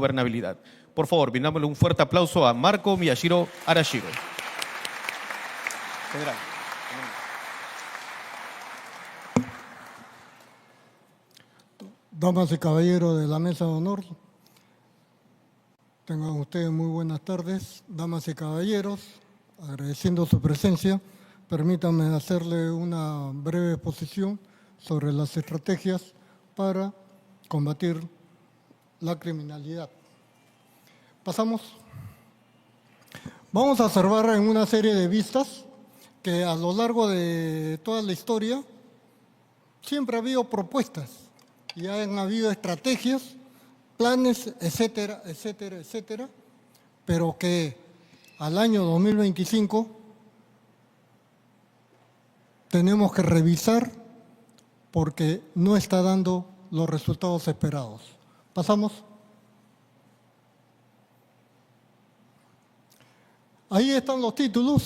gobernabilidad. Por favor, brindámosle un fuerte aplauso a Marco Miyashiro Arashiro. General. Damas y caballeros de la mesa de honor, tengan ustedes muy buenas tardes. Damas y caballeros, agradeciendo su presencia, permítanme hacerle una breve exposición sobre las estrategias para combatir la criminalidad. Pasamos. Vamos a observar en una serie de vistas que a lo largo de toda la historia siempre ha habido propuestas y han habido estrategias, planes, etcétera, etcétera, etcétera, pero que al año 2025 tenemos que revisar porque no está dando los resultados esperados. Pasamos. Ahí están los títulos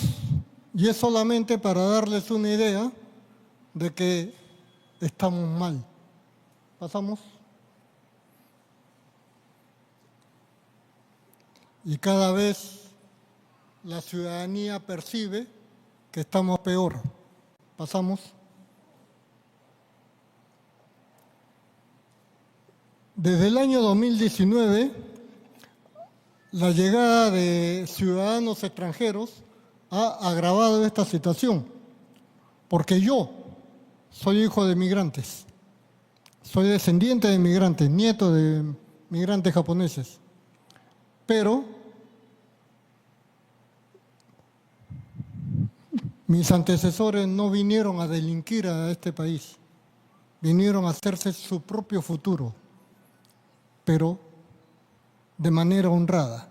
y es solamente para darles una idea de que estamos mal. Pasamos. Y cada vez la ciudadanía percibe que estamos peor. Pasamos. Desde el año 2019, la llegada de ciudadanos extranjeros ha agravado esta situación, porque yo soy hijo de migrantes, soy descendiente de migrantes, nieto de migrantes japoneses, pero mis antecesores no vinieron a delinquir a este país, vinieron a hacerse su propio futuro, pero de manera honrada.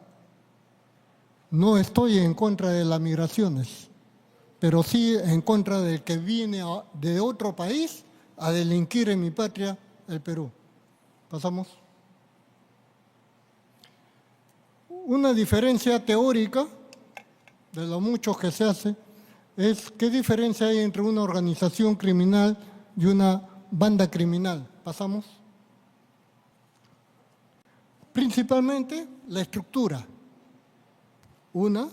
No estoy en contra de las migraciones, pero sí en contra del que viene de otro país a delinquir en mi patria, el Perú. Pasamos. Una diferencia teórica de lo mucho que se hace es qué diferencia hay entre una organización criminal y una banda criminal. Pasamos. Principalmente la estructura. Una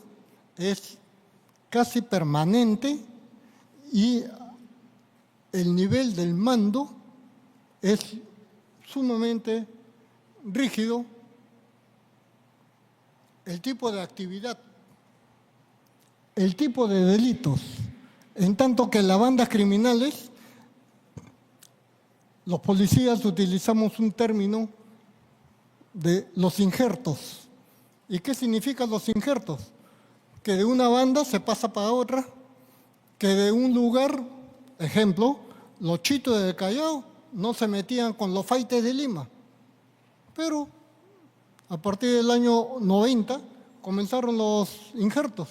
es casi permanente y el nivel del mando es sumamente rígido. El tipo de actividad, el tipo de delitos, en tanto que en las bandas criminales, los policías utilizamos un término de los injertos. ¿Y qué significan los injertos? Que de una banda se pasa para otra, que de un lugar, ejemplo, los chitos del Callao no se metían con los faites de Lima, pero a partir del año 90 comenzaron los injertos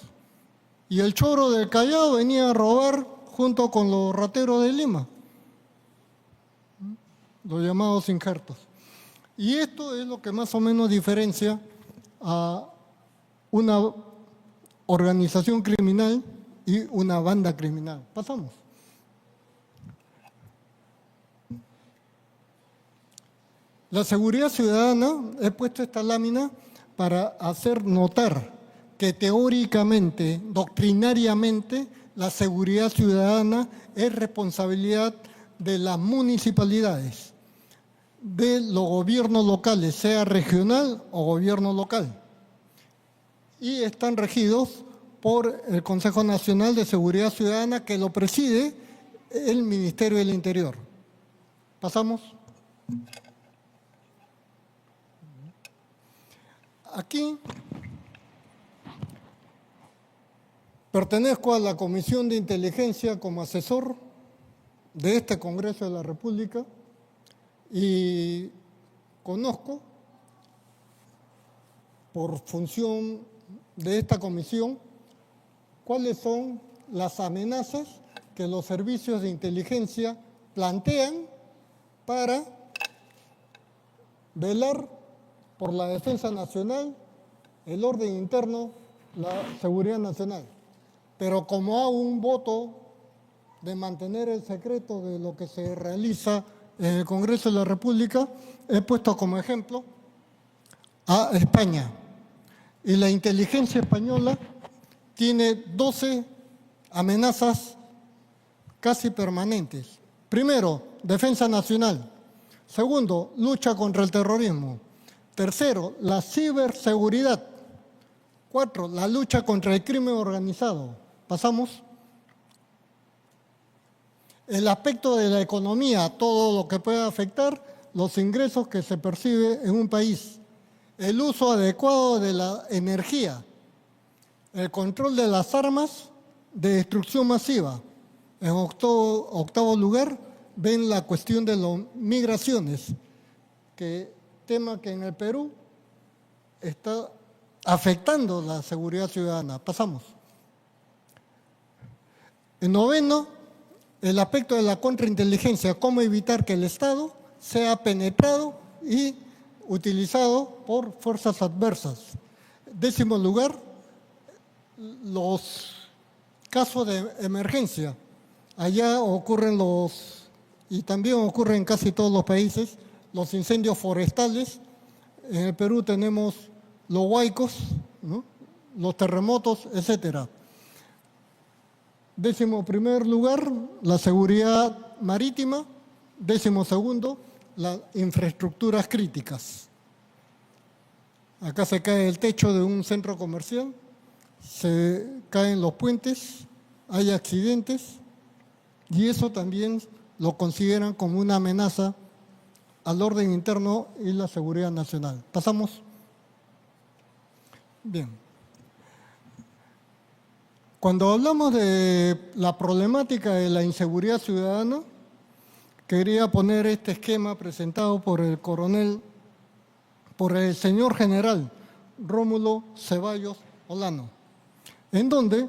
y el choro del Callao venía a robar junto con los rateros de Lima, los llamados injertos. Y esto es lo que más o menos diferencia a una organización criminal y una banda criminal. Pasamos. La seguridad ciudadana, he puesto esta lámina para hacer notar que teóricamente, doctrinariamente, la seguridad ciudadana es responsabilidad de las municipalidades, de los gobiernos locales, sea regional o gobierno local. Y están regidos por el Consejo Nacional de Seguridad Ciudadana, que lo preside el Ministerio del Interior. Pasamos. Aquí pertenezco a la Comisión de Inteligencia como asesor de este Congreso de la República y conozco, por función de esta comisión, cuáles son las amenazas que los servicios de inteligencia plantean para velar por la defensa nacional, el orden interno, la seguridad nacional. Pero como hago un voto de mantener el secreto de lo que se realiza en el Congreso de la República, he puesto como ejemplo a España. Y la inteligencia española tiene 12 amenazas casi permanentes. Primero, defensa nacional. Segundo, lucha contra el terrorismo. Tercero, la ciberseguridad. 4, la lucha contra el crimen organizado. Pasamos. El aspecto de la economía, todo lo que pueda afectar los ingresos que se percibe en un país. El uso adecuado de la energía. El control de las armas de destrucción masiva. En octavo lugar, ven la cuestión de las migraciones, tema que en el Perú está afectando la seguridad ciudadana. Pasamos. En noveno, el aspecto de la contrainteligencia, cómo evitar que el Estado sea penetrado y utilizado por fuerzas adversas. Décimo lugar, los casos de emergencia. Allá ocurren y también ocurren en casi todos los países, los incendios forestales. En el Perú tenemos los huaicos, ¿no?, los terremotos, etcétera. Décimo primer lugar, la seguridad marítima. Décimo segundo, las infraestructuras críticas. Acá se cae el techo de un centro comercial, se caen los puentes, hay accidentes y eso también lo consideran como una amenaza al orden interno y la seguridad nacional. Pasamos. Bien. Cuando hablamos de la problemática de la inseguridad ciudadana, quería poner este esquema presentado por el señor general Rómulo Ceballos Olano, en donde,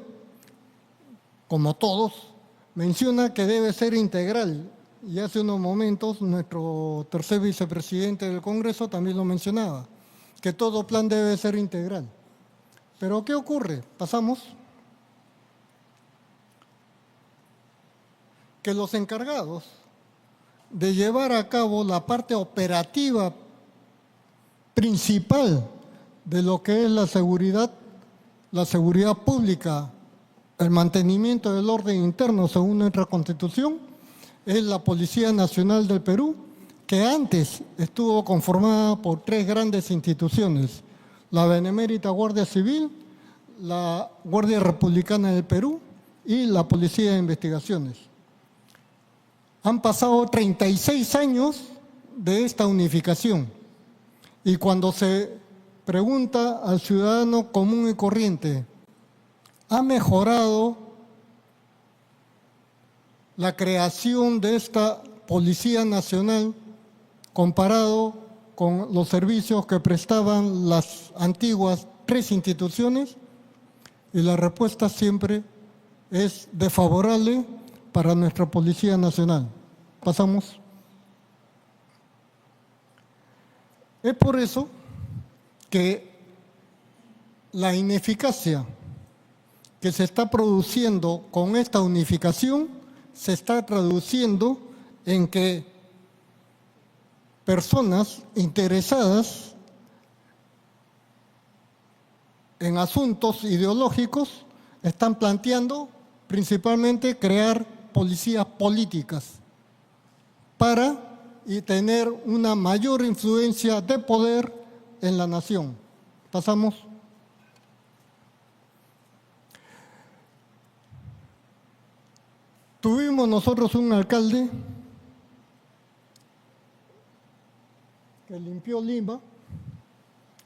como todos, menciona que debe ser integral. Y hace unos momentos nuestro tercer vicepresidente del Congreso también lo mencionaba, que todo plan debe ser integral. Pero ¿qué ocurre? Pasamos. Que los encargados de llevar a cabo la parte operativa principal de lo que es la seguridad pública, el mantenimiento del orden interno según nuestra Constitución, es la Policía Nacional del Perú, que antes estuvo conformada por 3 grandes instituciones: la Benemérita Guardia Civil, la Guardia Republicana del Perú y la Policía de Investigaciones. Han pasado 36 años de esta unificación y cuando se pregunta al ciudadano común y corriente, ¿ha mejorado la creación de esta Policía Nacional comparado con los servicios que prestaban las antiguas 3 instituciones? Y la respuesta siempre es desfavorable para nuestra Policía Nacional. Pasamos. Es por eso que la ineficacia que se está produciendo con esta unificación se está traduciendo en que personas interesadas en asuntos ideológicos están planteando principalmente crear policías políticas para tener una mayor influencia de poder en la nación. Pasamos. Tuvimos nosotros un alcalde que limpió Lima,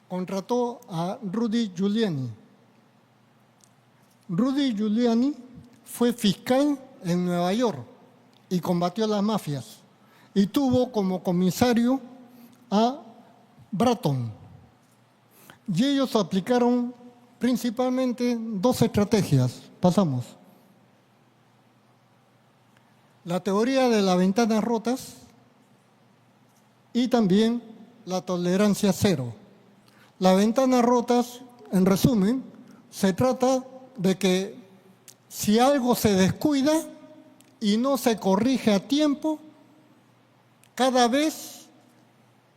contrató a Rudy Giuliani. Rudy Giuliani fue fiscal en Nueva York y combatió las mafias y tuvo como comisario a Bratton. Y ellos aplicaron principalmente 2 estrategias. Pasamos. La teoría de las ventanas rotas y también la tolerancia cero. Las ventanas rotas, en resumen, se trata de que si algo se descuida y no se corrige a tiempo, cada vez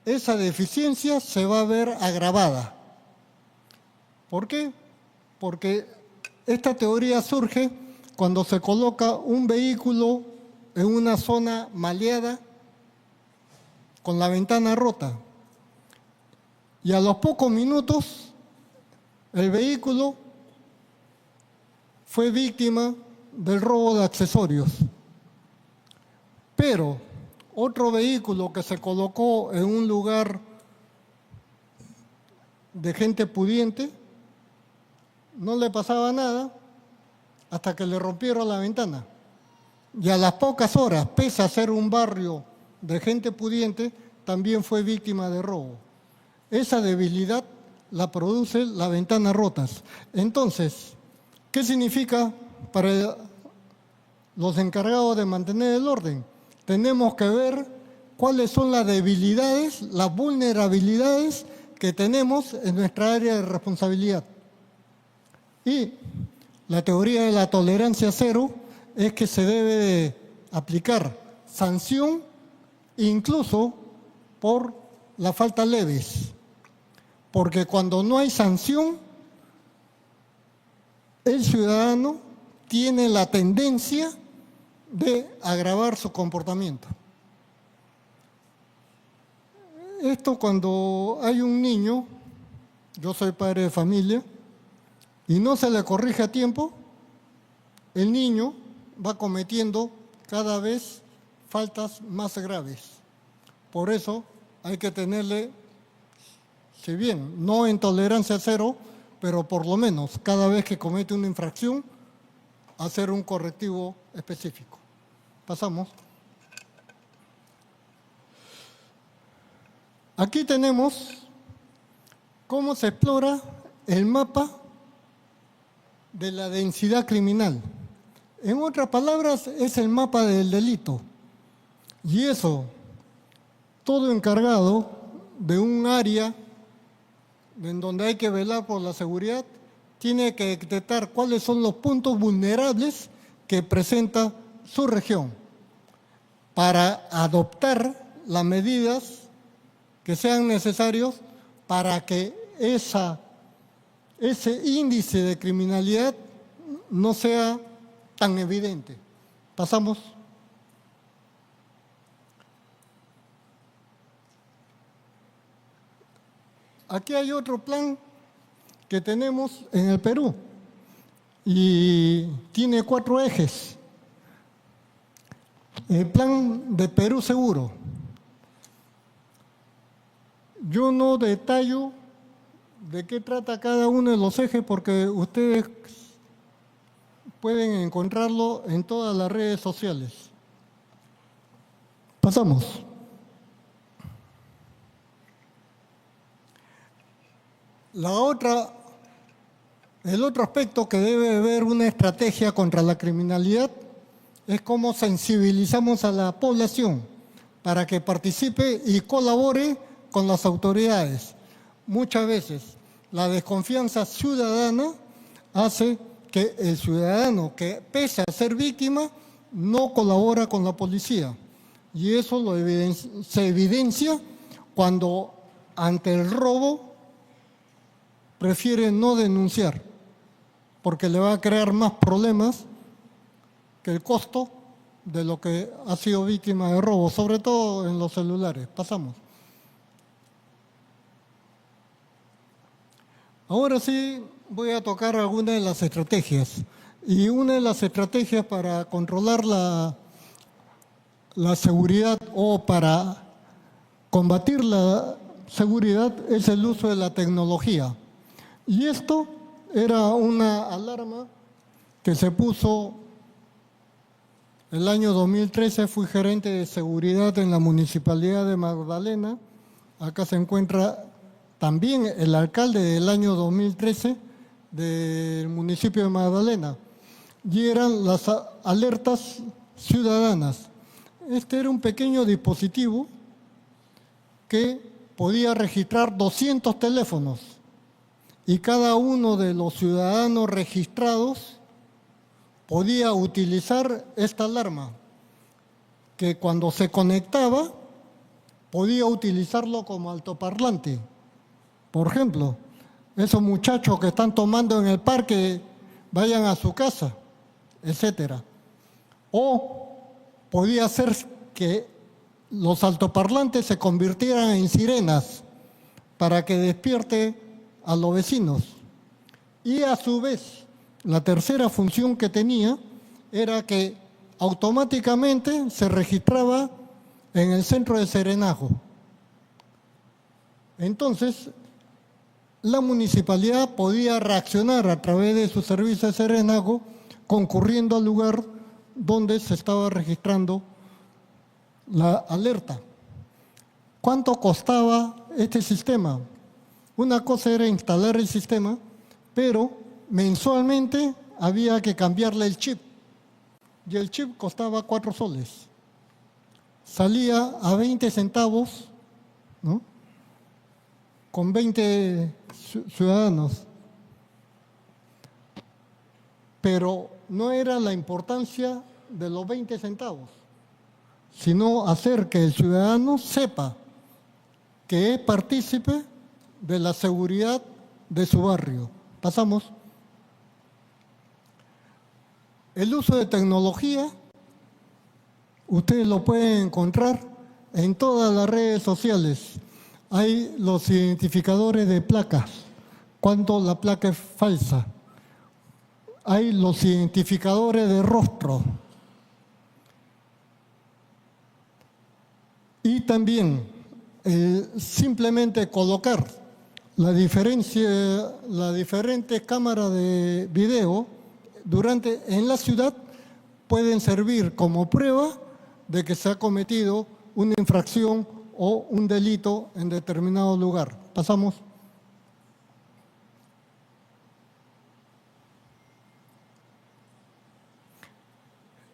esa deficiencia se va a ver agravada. ¿Por qué? Porque esta teoría surge cuando se coloca un vehículo en una zona maleada con la ventana rota. Y a los pocos minutos el vehículo fue víctima del robo de accesorios. Pero otro vehículo que se colocó en un lugar de gente pudiente, no le pasaba nada hasta que le rompieron la ventana. Y a las pocas horas, pese a ser un barrio de gente pudiente, también fue víctima de robo. Esa debilidad la produce las ventanas rotas. Entonces, ¿qué significa para los encargados de mantener el orden? Tenemos que ver cuáles son las debilidades, las vulnerabilidades que tenemos en nuestra área de responsabilidad. Y la teoría de la tolerancia cero es que se debe de aplicar sanción incluso por las faltas leves. Porque cuando no hay sanción, el ciudadano tiene la tendencia de agravar su comportamiento. Esto cuando hay un niño, yo soy padre de familia, y no se le corrige a tiempo, el niño va cometiendo cada vez faltas más graves. Por eso hay que tenerle, si bien no en tolerancia cero, pero por lo menos cada vez que comete una infracción, hacer un correctivo específico. Pasamos. Aquí tenemos cómo se explora el mapa de la densidad criminal. En otras palabras, es el mapa del delito. Y eso, todo encargado de un área en donde hay que velar por la seguridad, tiene que detectar cuáles son los puntos vulnerables que presenta su región para adoptar las medidas que sean necesarios para que ese índice de criminalidad no sea tan evidente. Pasamos. Aquí hay otro plan que tenemos en el Perú y tiene 4 ejes. El plan de Perú Seguro. Yo no detallo de qué trata cada uno de los ejes porque ustedes pueden encontrarlo en todas las redes sociales. Pasamos. El otro aspecto que debe haber una estrategia contra la criminalidad es cómo sensibilizamos a la población para que participe y colabore con las autoridades. Muchas veces la desconfianza ciudadana hace que el ciudadano que pese a ser víctima no colabora con la policía. Y eso se evidencia cuando ante el robo prefiere no denunciar, porque le va a crear más problemas que el costo de lo que ha sido víctima de robo, sobre todo en los celulares. Pasamos. Ahora sí voy a tocar algunas de las estrategias. Y una de las estrategias para controlar la seguridad o para combatir la seguridad es el uso de la tecnología. Y esto era una alarma que se puso el año 2013. Fui gerente de seguridad en la Municipalidad de Magdalena. Acá se encuentra también el alcalde del año 2013 del municipio de Magdalena. Y eran las alertas ciudadanas. Este era un pequeño dispositivo que podía registrar 200 teléfonos. Y cada uno de los ciudadanos registrados podía utilizar esta alarma, que cuando se conectaba podía utilizarlo como altoparlante. Por ejemplo, esos muchachos que están tomando en el parque, vayan a su casa, etcétera. O podía ser que los altoparlantes se convirtieran en sirenas para que despierte a los vecinos. Y a su vez, la tercera función que tenía era que automáticamente se registraba en el centro de serenazgo. Entonces, la municipalidad podía reaccionar a través de su servicio de serenazgo, concurriendo al lugar donde se estaba registrando la alerta. ¿Cuánto costaba este sistema? Una cosa era instalar el sistema, pero mensualmente había que cambiarle el chip. Y el chip costaba 4 soles. Salía a 20 centavos, ¿no? Con 20 ciudadanos. Pero no era la importancia de los 20 centavos, sino hacer que el ciudadano sepa que es partícipe de la seguridad de su barrio. Pasamos. El uso de tecnología, ustedes lo pueden encontrar en todas las redes sociales. Hay los identificadores de placas, cuando la placa es falsa. Hay los identificadores de rostro. Y también simplemente colocar las diferentes cámaras de video en la ciudad pueden servir como prueba de que se ha cometido una infracción o un delito en determinado lugar. Pasamos.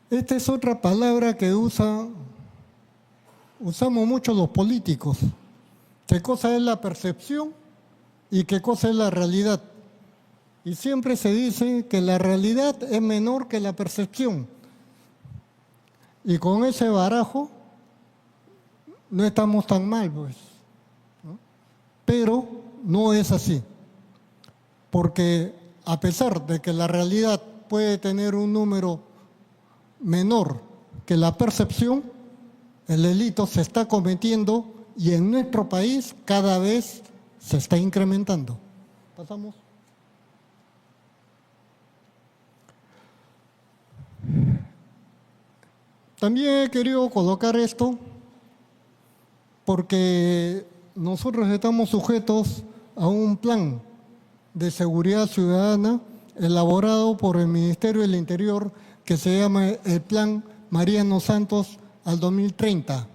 Esta es otra palabra que usamos mucho los políticos. ¿Qué cosa es la percepción y qué cosa es la realidad? Y siempre se dice que la realidad es menor que la percepción. Y con ese barajo no estamos tan mal, pues, ¿no? Pero no es así. Porque a pesar de que la realidad puede tener un número menor que la percepción, el delito se está cometiendo y en nuestro país cada vez se está incrementando. Pasamos. También he querido colocar esto porque nosotros estamos sujetos a un plan de seguridad ciudadana elaborado por el Ministerio del Interior que se llama el Plan Mariano Santos al 2030.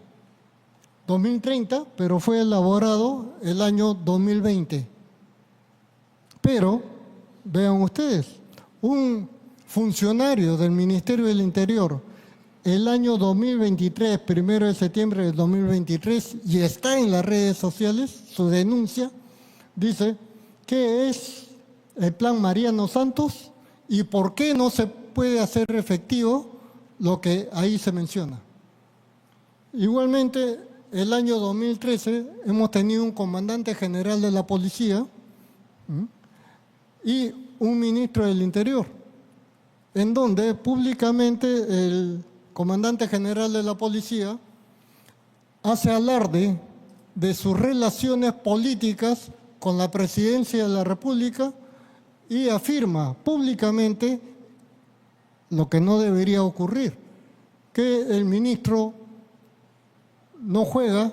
2030, pero fue elaborado el año 2020. Pero, vean ustedes, un funcionario del Ministerio del Interior el año 2023, 1 de septiembre del 2023, y está en las redes sociales, su denuncia, dice, ¿qué es el Plan Mariano Santos y por qué no se puede hacer efectivo lo que ahí se menciona? Igualmente, el año 2013 hemos tenido un comandante general de la policía y un ministro del Interior, en donde públicamente el comandante general de la policía hace alarde de sus relaciones políticas con la presidencia de la República y afirma públicamente lo que no debería ocurrir, que el ministro no juega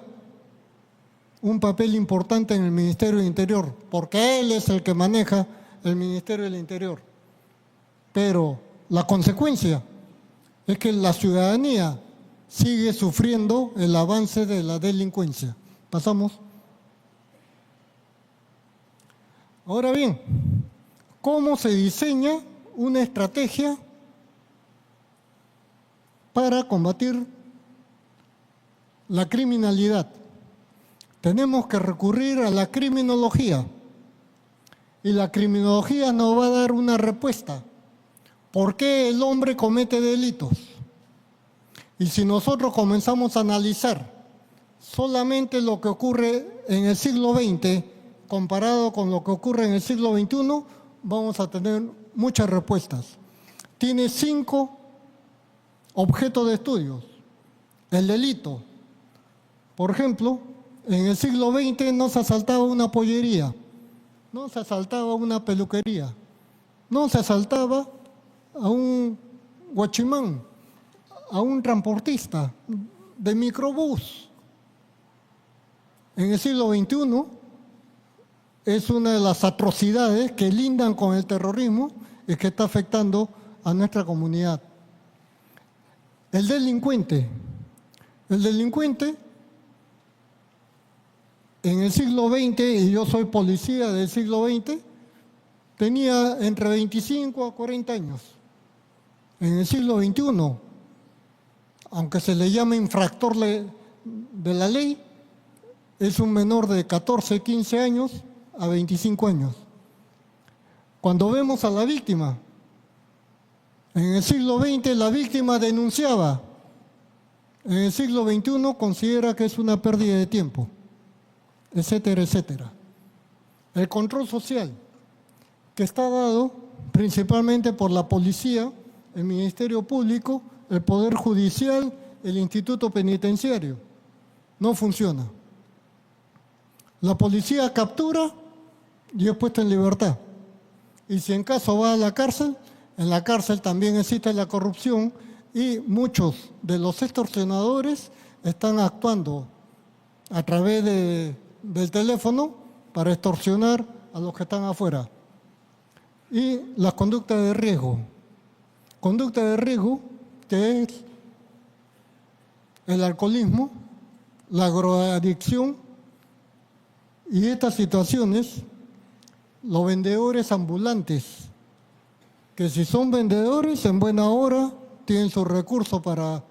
un papel importante en el Ministerio del Interior, porque él es el que maneja el Ministerio del Interior. Pero la consecuencia es que la ciudadanía sigue sufriendo el avance de la delincuencia. Pasamos. Ahora bien, ¿cómo se diseña una estrategia para combatir la criminalidad? Tenemos que recurrir a la criminología y la criminología nos va a dar una respuesta. ¿Por qué el hombre comete delitos? Y si nosotros comenzamos a analizar solamente lo que ocurre en el siglo XX, comparado con lo que ocurre en el siglo XXI, vamos a tener muchas respuestas. Tiene 5 objetos de estudios. El delito. Por ejemplo, en el siglo XX no se asaltaba una pollería, no se asaltaba una peluquería, no se asaltaba a un guachimán, a un transportista de microbús. En el siglo XXI es una de las atrocidades que lindan con el terrorismo y que está afectando a nuestra comunidad. El delincuente. El delincuente en el siglo XX, y yo soy policía del siglo XX, tenía entre 25 a 40 años. En el siglo XXI, aunque se le llame infractor de la ley, es un menor de 14, 15 años a 25 años. Cuando vemos a la víctima, en el siglo XX la víctima denunciaba, en el siglo XXI considera que es una pérdida de tiempo, etcétera, etcétera. El control social, que está dado principalmente por la policía, el Ministerio Público, el Poder Judicial, el Instituto Penitenciario, no funciona. La policía captura y es puesta en libertad. Y si en caso va a la cárcel, en la cárcel también existe la corrupción y muchos de los extorsionadores están actuando a través del teléfono para extorsionar a los que están afuera. Y las conductas de riesgo. Conducta de riesgo que es el alcoholismo, la drogadicción y estas situaciones, los vendedores ambulantes, que si son vendedores en buena hora tienen sus recursos para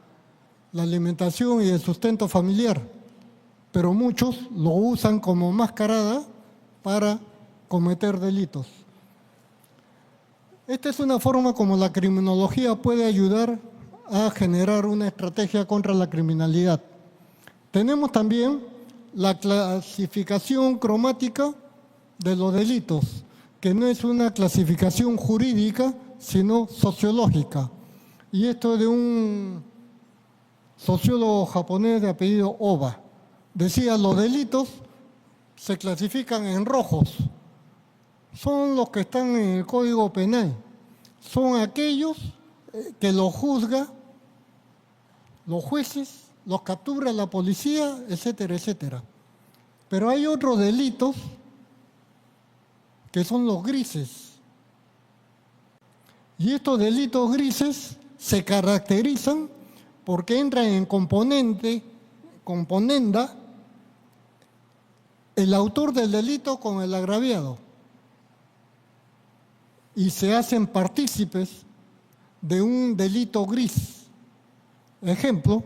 la alimentación y el sustento familiar, pero muchos lo usan como mascarada para cometer delitos. Esta es una forma como la criminología puede ayudar a generar una estrategia contra la criminalidad. Tenemos también la clasificación cromática de los delitos, que no es una clasificación jurídica, sino sociológica. Y esto es de un sociólogo japonés de apellido Oba. Decía, los delitos se clasifican en rojos. Son los que están en el Código Penal. Son aquellos que los juzga los jueces, los captura la policía, etcétera, etcétera. Pero hay otros delitos que son los grises. Y estos delitos grises se caracterizan porque entran en componenda, el autor del delito con el agraviado. Y se hacen partícipes de un delito gris. Ejemplo,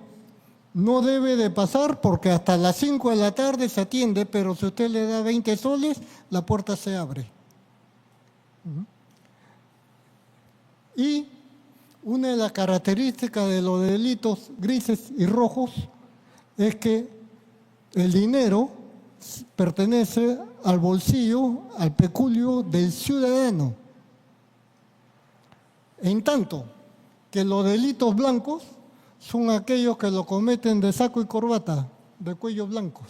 no debe de pasar porque hasta las 5 de la tarde se atiende, pero si usted le da 20 soles, la puerta se abre. Y una de las características de los delitos grises y rojos es que el dinero pertenece al bolsillo, al peculio del ciudadano. En tanto que los delitos blancos son aquellos que lo cometen de saco y corbata, de cuello blancos.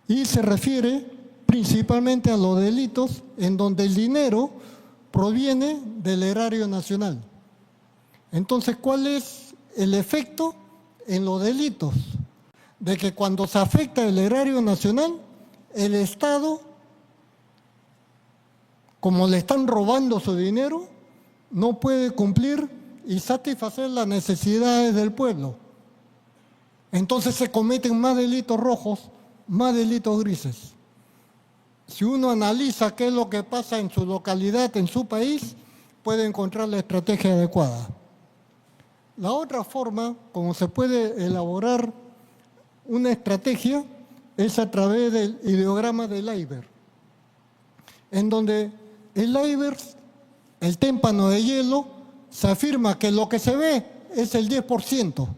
Y se refiere principalmente a los delitos en donde el dinero proviene del erario nacional. Entonces, ¿cuál es el efecto en los delitos? De que cuando se afecta el erario nacional, el Estado, como le están robando su dinero, no puede cumplir y satisfacer las necesidades del pueblo. Entonces se cometen más delitos rojos, más delitos grises. Si uno analiza qué es lo que pasa en su localidad, en su país, puede encontrar la estrategia adecuada. La otra forma, como se puede elaborar una estrategia, es a través del ideograma del iceberg, en donde el iceberg, el témpano de hielo, se afirma que lo que se ve es el 10%.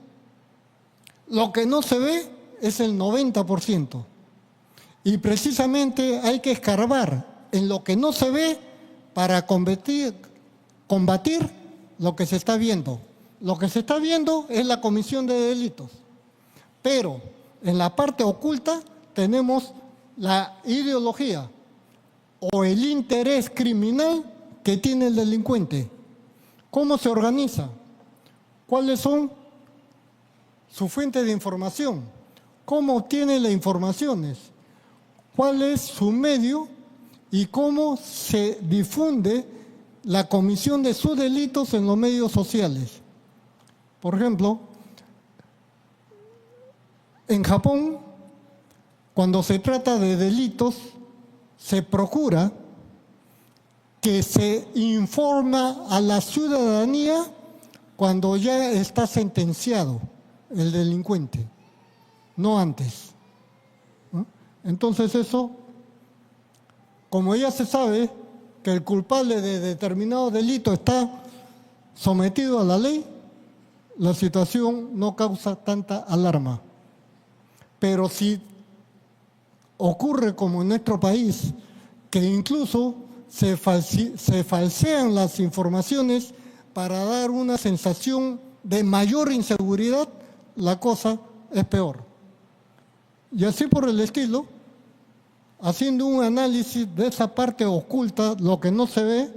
Lo que no se ve es el 90%. Y precisamente hay que escarbar en lo que no se ve para combatir lo que se está viendo. Lo que se está viendo es la comisión de delitos. Pero en la parte oculta tenemos la ideología o el interés criminal que tiene el delincuente. ¿Cómo se organiza? ¿Cuáles son sus fuentes de información? ¿Cómo obtiene las informaciones? ¿Cuál es su medio y cómo se difunde la comisión de sus delitos en los medios sociales? Por ejemplo, en Japón, cuando se trata de delitos, se procura que se informa a la ciudadanía cuando ya está sentenciado el delincuente, no antes. Entonces eso, como ya se sabe que el culpable de determinado delito está sometido a la ley, la situación no causa tanta alarma. Pero si ocurre como en nuestro país, que incluso se falsean las informaciones para dar una sensación de mayor inseguridad, la cosa es peor. Y así por el estilo, haciendo un análisis de esa parte oculta, lo que no se ve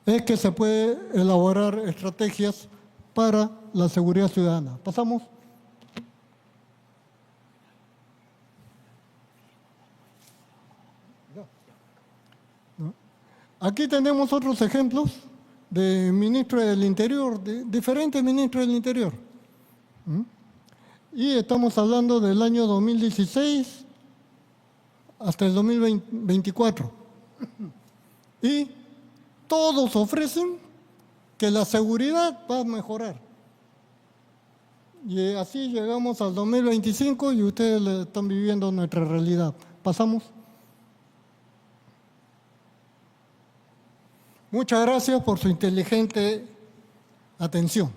es que se puede elaborar estrategias para la seguridad ciudadana. ¿Pasamos? ¿No? Aquí tenemos otros ejemplos de ministros del Interior, de diferentes ministros del Interior. Y estamos hablando del año 2016 hasta el 2024. Y todos ofrecen que la seguridad va a mejorar. Y así llegamos al 2025 y ustedes están viviendo nuestra realidad. ¿Pasamos? Muchas gracias por su inteligente atención.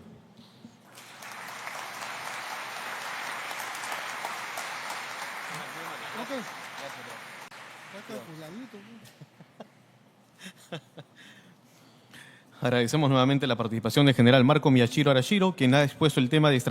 Agradecemos nuevamente la participación del general Marco Miyashiro Arashiro, quien ha expuesto el tema de